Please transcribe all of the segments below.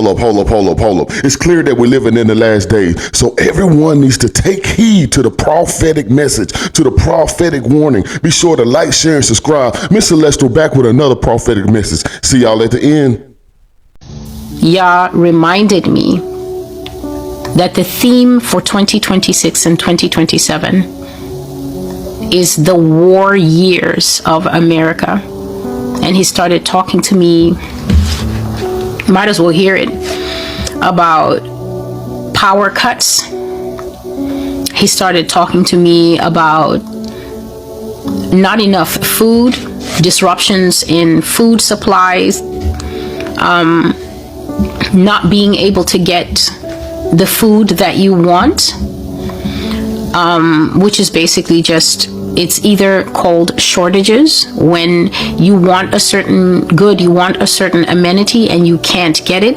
hold up. It's clear that we're living in the last days. So everyone needs to take heed to the prophetic message, to the prophetic warning. Be sure to like, share, and subscribe. Miss Celeste will back with another prophetic message. See y'all at the end. Yah reminded me that the theme for 2026 and 2027 is the war years of America. And he started talking to me, might as well hear it, about power cuts. He started talking to me about not enough food, disruptions in food supplies, not being able to get the food that you want, which is basically just, it's either called shortages when you want a certain good, you want a certain amenity and you can't get it.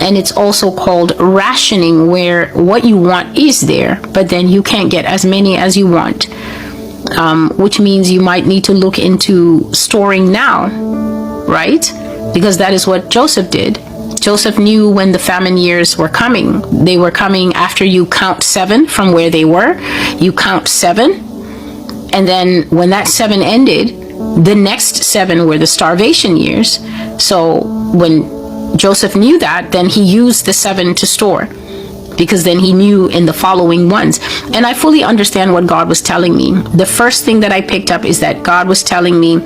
And it's also called rationing, where what you want is there, but then you can't get as many as you want, which means you might need to look into storing now, right? Because that is what Joseph did. Joseph knew when the famine years were coming. They were coming after you count 7 from where they were. You count 7. And then when that 7 ended, the next 7 were the starvation years. So when Joseph knew that, then he used the 7 to store, because then he knew in the following ones. And I fully understand what God was telling me. The first thing that I picked up is that God was telling me,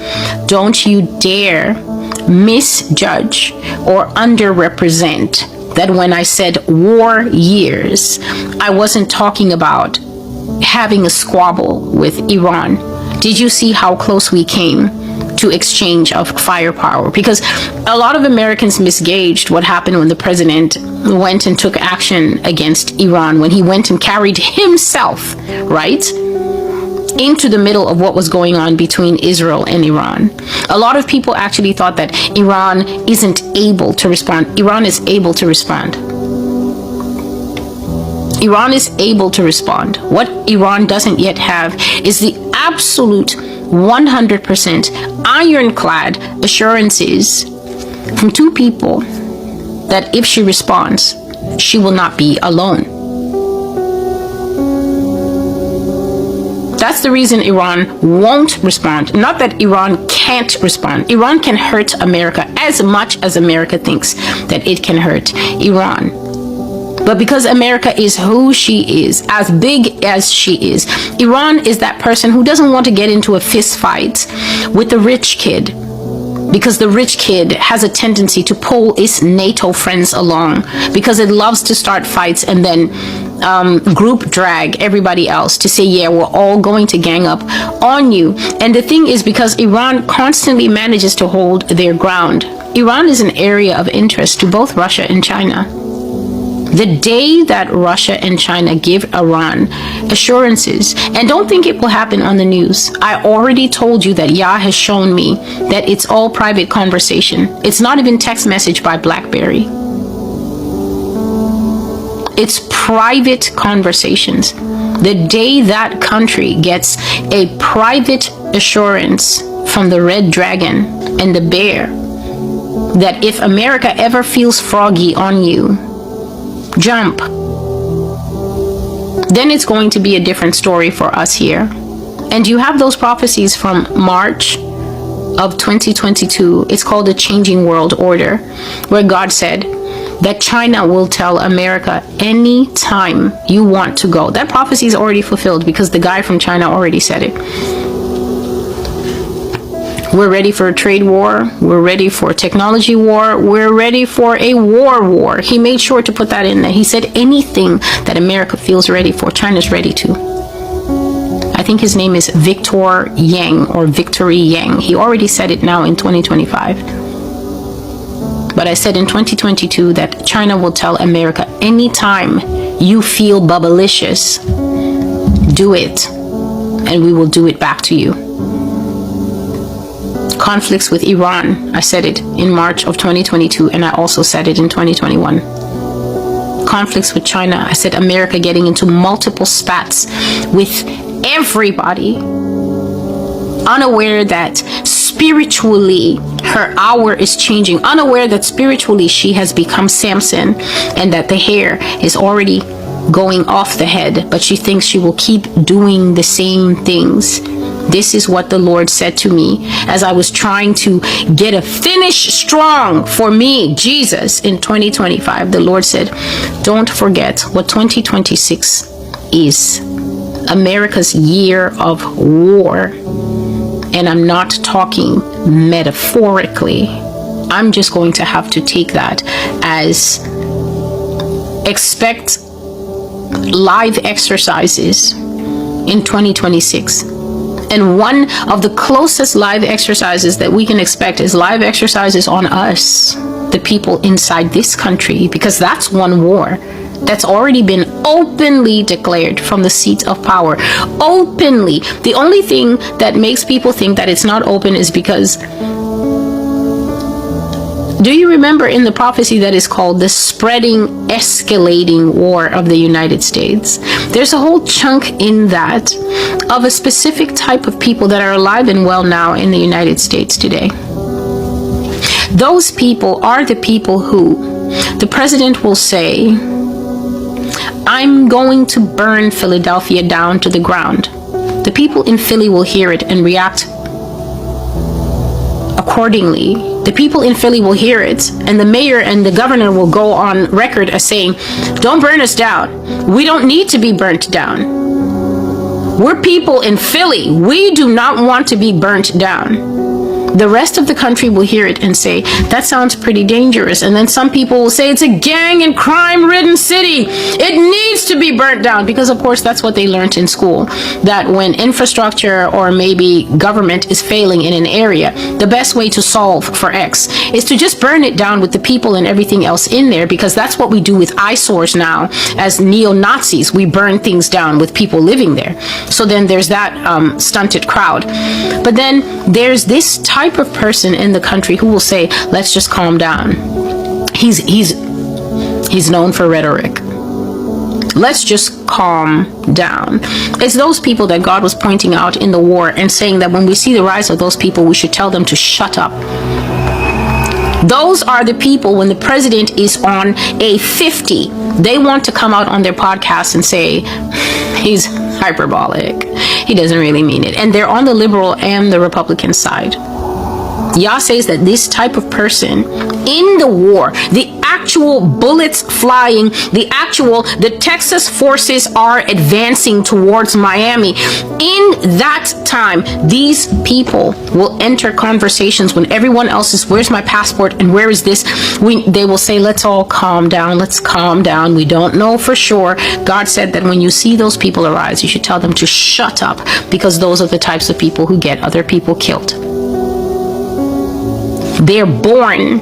don't you dare misjudge or underrepresent that when I said war years, I wasn't talking about having a squabble with Iran. Did you see how close we came to exchange of firepower? Because a lot of Americans misgauged what happened when the president went and took action against Iran, when he went and carried himself, right, into the middle of what was going on between Israel and Iran. A lot of people actually thought that Iran isn't able to respond. Iran is able to respond. Iran is able to respond. What Iran doesn't yet have is the absolute 100% ironclad assurances from 2 people that if she responds, she will not be alone. That's the reason Iran won't respond. Not that Iran can't respond. Iran can hurt America as much as America thinks that it can hurt Iran. But because America is who she is, as big as she is, Iran is that person who doesn't want to get into a fist fight with the rich kid, because the rich kid has a tendency to pull its NATO friends along, because it loves to start fights and then group drag everybody else to say, yeah, we're all going to gang up on you. And the thing is, because Iran constantly manages to hold their ground, Iran is an area of interest to both Russia and China. The day that Russia and China give Iran assurances, and don't think it will happen on the news. I already told you that Yah has shown me that it's all private conversation. It's not even text message by BlackBerry. It's private conversations. The day that country gets a private assurance from the Red Dragon and the Bear that if America ever feels froggy on you, jump, then it's going to be a different story for us here. And you have those prophecies from March of 2022. It's called the Changing World Order, where God said that China will tell America any time you want to go. That prophecy is already fulfilled, because the guy from China already said it. We're ready for a trade war. We're ready for a technology war. We're ready for a war. He made sure to put that in there. He said anything that America feels ready for, China's ready to. I think his name is Victor Yang, or Victory Yang. He already said it now in 2025. But I said in 2022 that China will tell America anytime you feel bubblicious, do it, and we will do it back to you. Conflicts with Iran, I said it in March of 2022, and I also said it in 2021. Conflicts with China, I said America getting into multiple spats with everybody, unaware that spiritually her hour is changing, unaware that spiritually she has become Samson and that the hair is already going off the head, but she thinks she will keep doing the same things. This is what the Lord said to me as I was trying to get a finish strong for me, Jesus, in 2025. The Lord said, don't forget what 2026 is. America's year of war. And I'm not talking metaphorically. I'm just going to have to take that as expect live exercises in 2026. And one of the closest live exercises that we can expect is live exercises on us, the people inside this country, because that's one war that's already been openly declared from the seat of power. Openly. The only thing that makes people think that it's not open is because, do you remember in the prophecy that is called the spreading, escalating war of the United States? There's a whole chunk in that of a specific type of people that are alive and well now in the United States today. Those people are the people who the president will say, I'm going to burn Philadelphia down to the ground. The people in Philly will hear it and react accordingly. The people in Philly will hear it, and the mayor and the governor will go on record as saying, don't burn us down. We don't need to be burnt down. We're people in Philly. We do not want to be burnt down. The rest of the country will hear it and say, that sounds pretty dangerous. And then some people will say it's a gang and crime-ridden city. It needs to be burnt down. Because, of course, that's what they learned in school. That when infrastructure or maybe government is failing in an area, the best way to solve for X is to just burn it down with the people and everything else in there. Because that's what we do with eyesores now as neo-Nazis. We burn things down with people living there. So then there's that stunted crowd. But then there's this type of person in the country who will say, let's just calm down. He's known for rhetoric. Let's just calm down. It's those people that God was pointing out in the war and saying that when we see the rise of those people, we should tell them to shut up. Those are the people when the president is on a 50, they want to come out on their podcast and say, he's hyperbolic. He doesn't really mean it. And they're on the liberal and the Republican side. Yah says that this type of person in the war, the actual bullets flying, the Texas forces are advancing towards Miami. In that time, these people will enter conversations when everyone else is, where's my passport and where is this? They will say, let's all calm down. Let's calm down. We don't know for sure. God said that when you see those people arise, you should tell them to shut up, because those are the types of people who get other people killed. They're born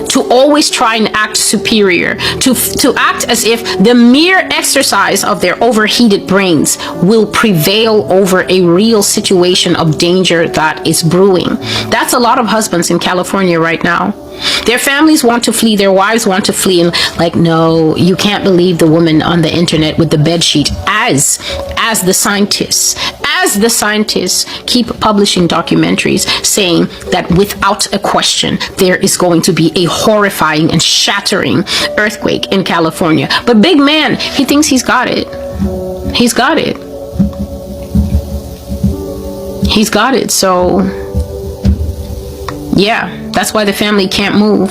to always try and act superior, to act as if the mere exercise of their overheated brains will prevail over a real situation of danger that is brewing. That's a lot of husbands in California right now. Their families want to flee, their wives want to flee, and like, no, you can't believe the woman on the internet with the bed sheet. As the scientists keep publishing documentaries saying that without a question, there is going to be a horrifying and shattering earthquake in California. But big man, he thinks he's got it. He's got it. He's got it. So, yeah, that's why the family can't move.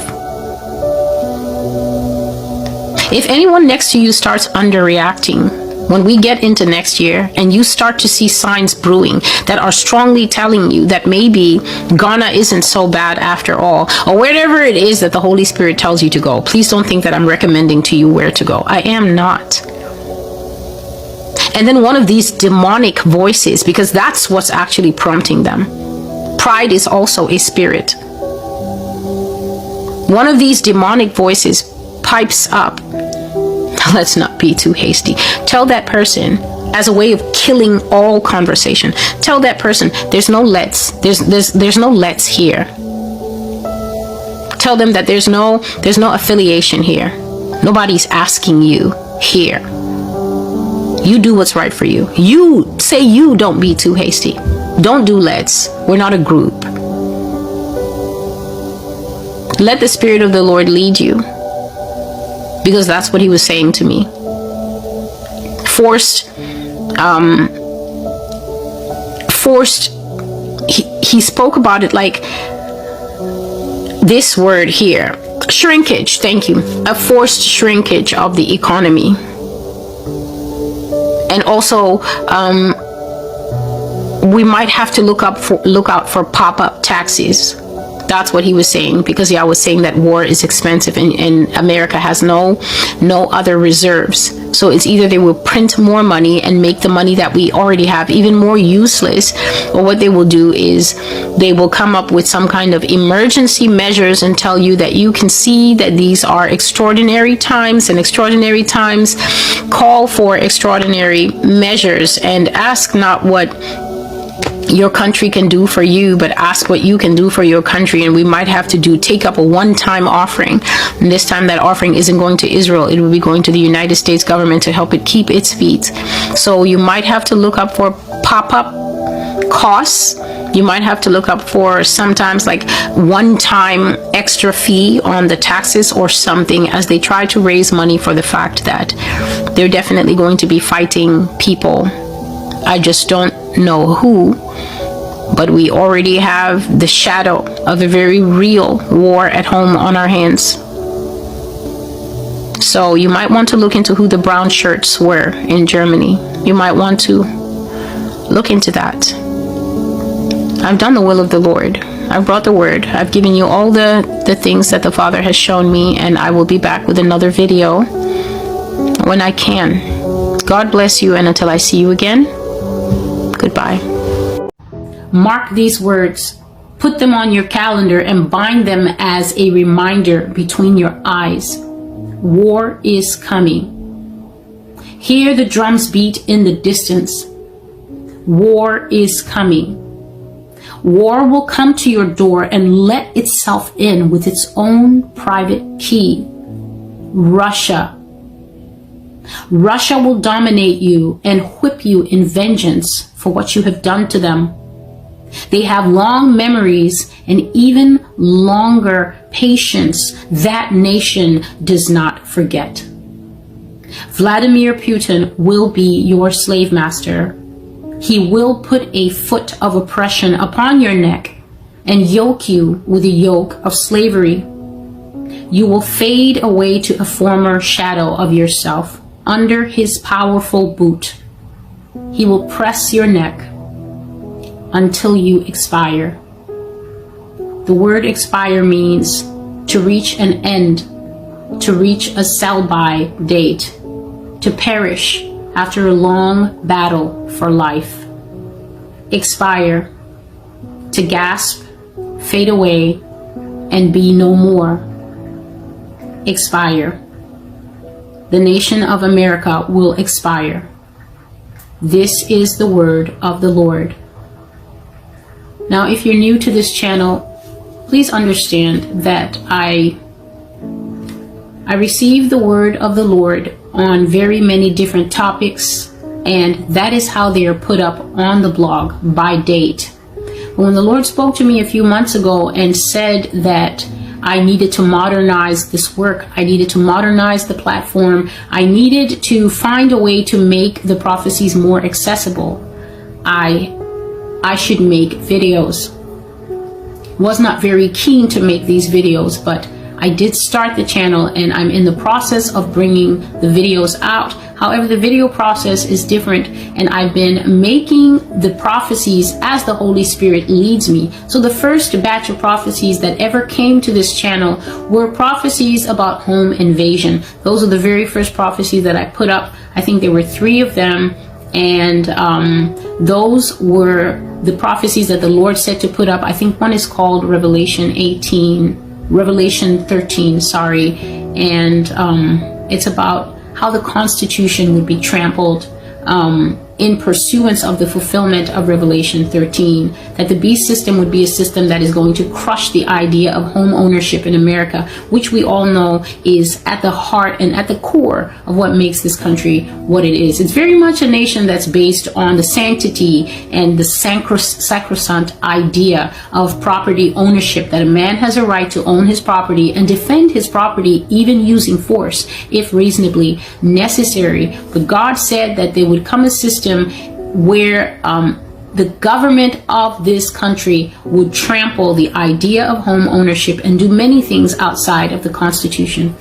If anyone next to you starts underreacting, when we get into next year and you start to see signs brewing that are strongly telling you that maybe Ghana isn't so bad after all, or wherever it is that the Holy Spirit tells you to go, please don't think that I'm recommending to you where to go. I am not. And then one of these demonic voices, because that's what's actually prompting them. Pride is also a spirit. One of these demonic voices pipes up. Let's not be too hasty. Tell that person, as a way of killing all conversation, tell that person there's no let's. There's no let's here. Tell them that there's no affiliation here. Nobody's asking you here. You do what's right for you. You say, you don't be too hasty. Don't do let's. We're not a group. Let the Spirit of the Lord lead you, because that's what he was saying to me. He spoke about it like this word here, shrinkage. Thank you. A forced shrinkage of the economy. And also, we might have to look out for pop-up taxes. That's what he was saying, because I was saying that war is expensive and America has no other reserves. So it's either they will print more money and make the money that we already have even more useless, or what they will do is they will come up with some kind of emergency measures and tell you that you can see that these are extraordinary times, and extraordinary times call for extraordinary measures. And ask not what your country can do for you, but ask what you can do for your country. And we might have to take up a one-time offering, and this time that offering isn't going to Israel, it will be going to the United States government to help it keep its feet. So you might have to look up for pop-up costs. You might have to look up for sometimes like one-time extra fee on the taxes or something, as they try to raise money for the fact that they're definitely going to be fighting people. I just don't know who, but we already have the shadow of a very real war at home on our hands. So you might want to look into who the brown shirts were in Germany. You might want to look into that. I've done the will of the Lord. I've brought the word. I've given you all the things that the Father has shown me, and I will be back with another video when I can. God bless you, and until I see you again, goodbye. Mark these words, put them on your calendar, and bind them as a reminder between your eyes. War is coming. Hear the drums beat in the distance. War is coming. War will come to your door and let itself in with its own private key. Russia will dominate you and whip you in vengeance for what you have done to them. They have long memories and even longer patience. That nation does not forget. Vladimir Putin will be your slave master. He will put a foot of oppression upon your neck and yoke you with a yoke of slavery. You will fade away to a former shadow of yourself. Under his powerful boot, he will press your neck until you expire. The word expire means to reach an end, to reach a sell-by date, to perish after a long battle for life. Expire, to gasp, fade away, and be no more. Expire. The nation of America will expire. This is the word of the Lord. Now, if you're new to this channel, please understand that I receive the word of the Lord on very many different topics, and that is how they are put up on the blog by date. But when the Lord spoke to me a few months ago and said that I needed to modernize this work, I needed to modernize the platform, I needed to find a way to make the prophecies more accessible, I should make videos. Was not very keen to make these videos, but I did start the channel and I'm in the process of bringing the videos out. However, the video process is different, and I've been making the prophecies as the Holy Spirit leads me. So the first batch of prophecies that ever came to this channel were prophecies about home invasion. Those are the very first prophecies that I put up. I think there were 3 of them, and those were the prophecies that the Lord said to put up. I think one is called Revelation 13, sorry, and it's about how the Constitution would be trampled in pursuance of the fulfillment of Revelation 13, that the beast system would be a system that is going to crush the idea of home ownership in America, which we all know is at the heart and at the core of what makes this country what it is. It's very much a nation that's based on the sanctity and the sacrosanct idea of property ownership, that a man has a right to own his property and defend his property even using force if reasonably necessary. But God said that there would come a system where the government of this country would trample the idea of home ownership and do many things outside of the Constitution.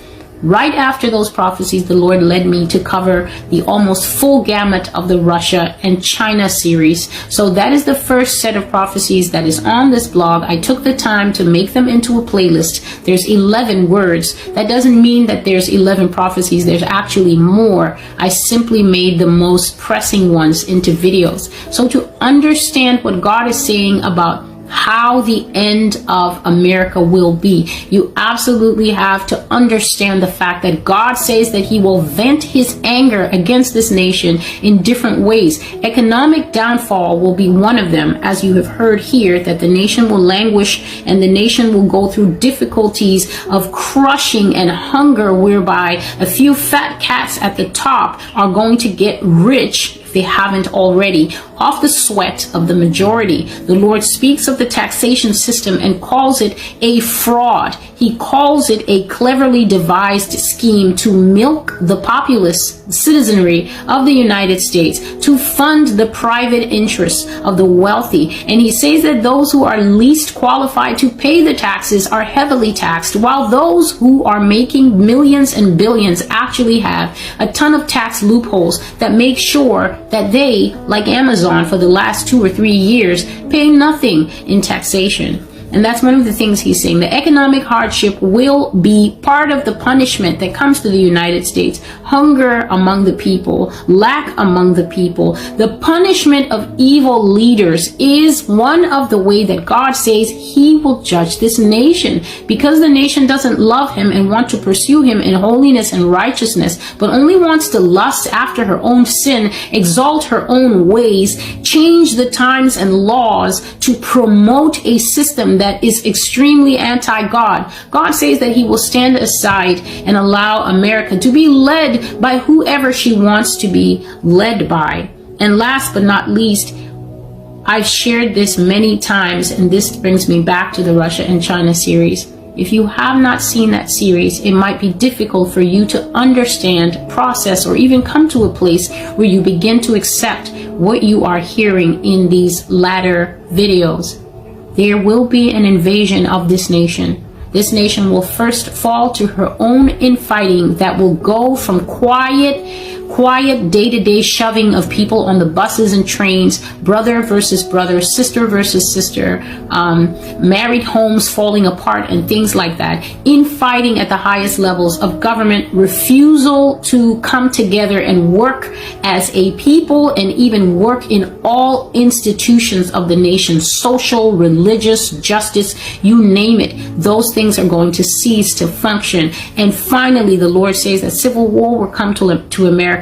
Right after those prophecies, the Lord led me to cover the almost full gamut of the Russia and China series. So that is the first set of prophecies that is on this blog. I took the time to make them into a playlist. There's 11 words. That doesn't mean that there's 11 prophecies. There's actually more. I simply made the most pressing ones into videos. So to understand what God is saying about how the end of America will be, you absolutely have to understand the fact that God says that he will vent his anger against this nation in different ways. Economic downfall will be one of them, as you have heard here, that the nation will languish and the nation will go through difficulties of crushing and hunger, whereby a few fat cats at the top are going to get rich, if they haven't already, off the sweat of the majority. The Lord speaks of the taxation system and calls it a fraud. He calls it a cleverly devised scheme to milk the populace citizenry of the United States, to fund the private interests of the wealthy. And he says that those who are least qualified to pay the taxes are heavily taxed, while those who are making millions and billions actually have a ton of tax loopholes that make sure that they, like Amazon for the last 2 or 3 years, pay nothing in taxation. And that's one of the things he's saying. The economic hardship will be part of the punishment that comes to the United States. Hunger among the people, lack among the people. The punishment of evil leaders is one of the way that God says he will judge this nation, because the nation doesn't love him and want to pursue him in holiness and righteousness, but only wants to lust after her own sin, exalt her own ways, change the times and laws to promote a system that is extremely anti-God. God says that he will stand aside and allow America to be led by whoever she wants to be led by. And last but not least, I've shared this many times, and this brings me back to the Russia and China series. If you have not seen that series, it might be difficult for you to understand, process, or even come to a place where you begin to accept what you are hearing in these latter videos. There will be an invasion of this nation. This nation will first fall to her own infighting that will go from quiet day-to-day shoving of people on the buses and trains, brother versus brother, sister versus sister, married homes falling apart and things like that, infighting at the highest levels of government, refusal to come together and work as a people and even work in all institutions of the nation, social, religious, justice, you name it. Those things are going to cease to function. And finally, the Lord says that civil war will come to America.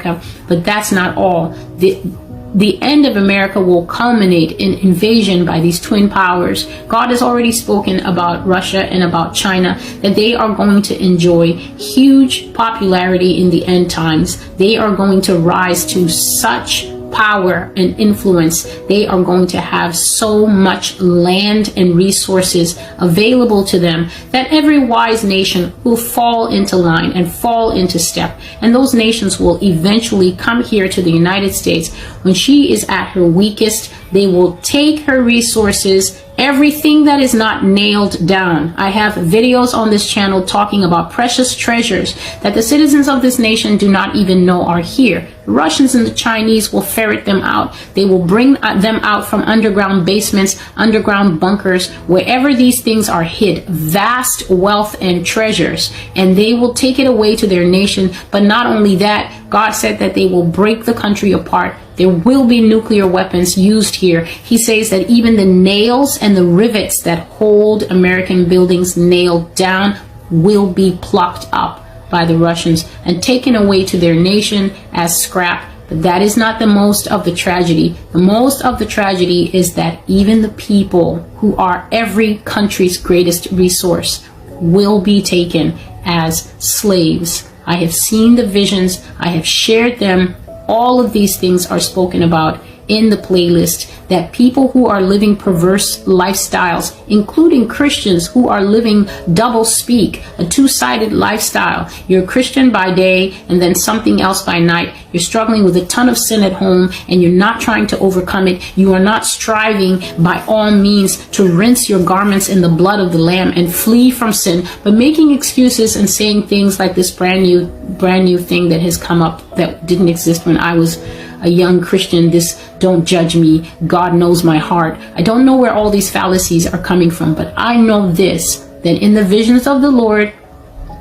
But that's not all. The end of America will culminate in invasion by these twin powers. God has already spoken about Russia and about China, that they are going to enjoy huge popularity in the end times. They are going to rise to such power and influence. They are going to have so much land and resources available to them that every wise nation will fall into line and fall into step. And those nations will eventually come here to the United States. When she is at her weakest, they will take her resources, everything that is not nailed down. I have videos on this channel talking about precious treasures that the citizens of this nation do not even know are here. The Russians and the Chinese will ferret them out. They will bring them out from underground basements, underground bunkers, wherever these things are hid, vast wealth and treasures, and they will take it away to their nation. But not only that, God said that they will break the country apart. There will be nuclear weapons used here. He says that even the nails and the rivets that hold American buildings nailed down will be plucked up by the Russians and taken away to their nation as scrap But that is not the most of the tragedy. The most of the tragedy is that even the people who are every country's greatest resource will be taken as slaves. I have seen the visions. I have shared them. All of these things are spoken about in the playlist, that people who are living perverse lifestyles, including Christians who are living double speak, a two-sided lifestyle. You're a Christian by day and then something else by night. You're struggling with a ton of sin at home and you're not trying to overcome it. You are not striving by all means to rinse your garments in the blood of the Lamb and flee from sin, but making excuses and saying things like this brand new thing that has come up that didn't exist when I was a young Christian, this don't judge me, God knows my heart. I don't know where all these fallacies are coming from, but I know this, that in the visions of the Lord,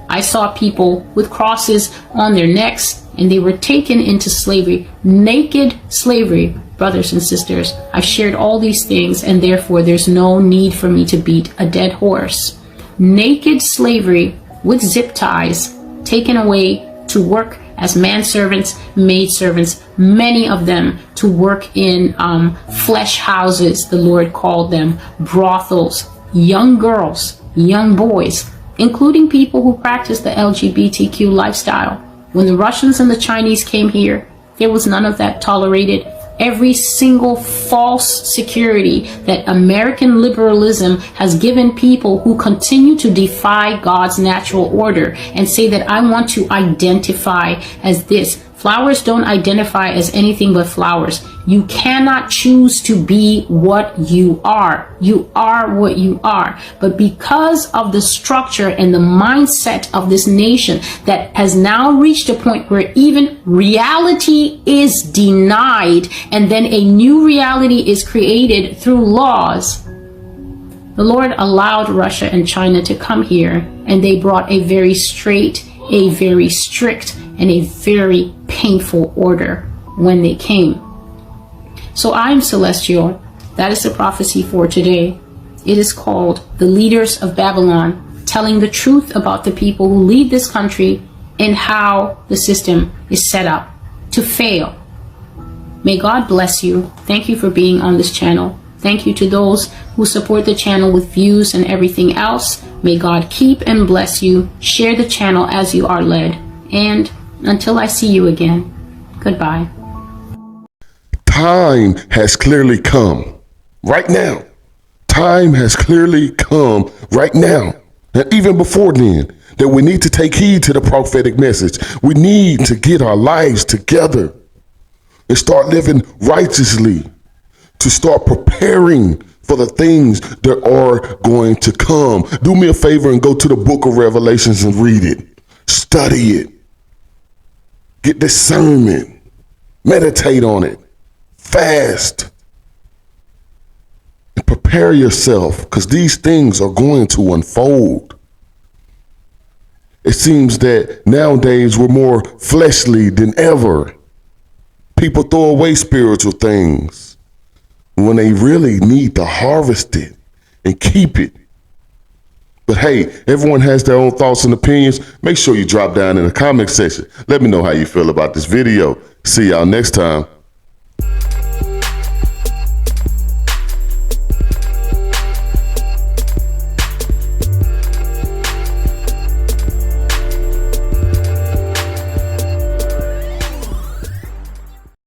I saw people with crosses on their necks and they were taken into slavery, naked slavery. Brothers and sisters, I've shared all these things and therefore there's no need for me to beat a dead horse. Naked slavery with zip ties, taken away to work as manservants, maidservants, many of them to work in flesh houses, the Lord called them, brothels, young girls, young boys, including people who practice the LGBTQ lifestyle. When the Russians and the Chinese came here, there was none of that tolerated. Every single false security that American liberalism has given people who continue to defy God's natural order and say that I want to identify as this. Flowers don't identify as anything but flowers. You cannot choose to be what you are. You are what you are. But because of the structure and the mindset of this nation that has now reached a point where even reality is denied and then a new reality is created through laws, the Lord allowed Russia and China to come here and they brought a very straight, a very strict, and a very painful order when they came. So I'm Celestial. That is the prophecy for today. It is called The Leaders of Babylon, telling the truth about the people who lead this country and how the system is set up to fail. May God bless you. Thank you for being on this channel. Thank you to those who support the channel with views and everything else. May God keep and bless you. Share the channel as you are led. And until I see you again, goodbye. Time has clearly come right now. Time has clearly come right now. And even before then, that we need to take heed to the prophetic message. We need to get our lives together and start living righteously, to start preparing for the things that are going to come. Do me a favor and go to the book of Revelations and read it. Study it. Get discernment. Meditate on it. Fast. And prepare yourself, because these things are going to unfold. It seems that nowadays we're more fleshly than ever. People throw away spiritual things when they really need to harvest it and keep it. But hey, everyone has their own thoughts and opinions. Make sure you drop down in the comment section. Let me know how you feel about this video. See y'all next time.